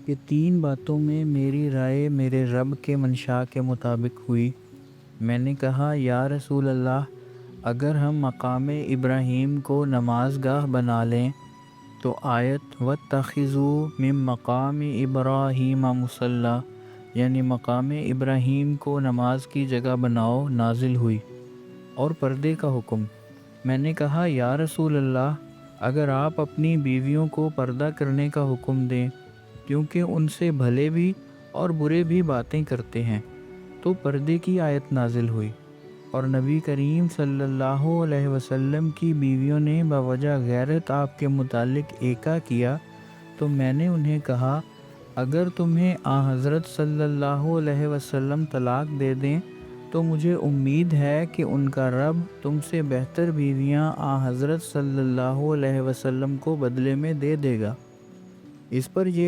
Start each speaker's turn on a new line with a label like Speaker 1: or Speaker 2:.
Speaker 1: कि 3 बातों में मेरी राय मेरे रब के मंशा के मुताबिक हुई। मैंने कहा, या रसूल अल्लाह, अगर हम मकाम इब्राहीम को नमाज़गाह बना लें तो आयत वत्तखिज़ू मिन मकाम इब्राहीम मुसल्ला, यानी मकाम इब्राहीम को नमाज की जगह बनाओ, नाजिल हुई। और पर्दे का हुक्म। मैंने कहा, या रसूल अल्लाह, अगर आप अपनी बीवियों को पर्दा करने का हुक्म दें क्योंकि उनसे भले भी और बुरे भी बातें करते हैं, तो पर्दे की आयत नाजिल हुई। और नबी करीम सल्लल्लाहु अलैहि वसल्लम की बीवियों ने बवजह गैरत आपके मुतालिक एका किया, तो मैंने उन्हें कहा, अगर तुम्हें हज़रत सल्लल्लाहु अलैहि वसल्लम तलाक दे दें तो मुझे उम्मीद है कि उनका रब तुमसे बेहतर बीवियां हज़रत सल्लल्लाहु अलैहि वसल्लम को बदले में दे देगा। इस पर ये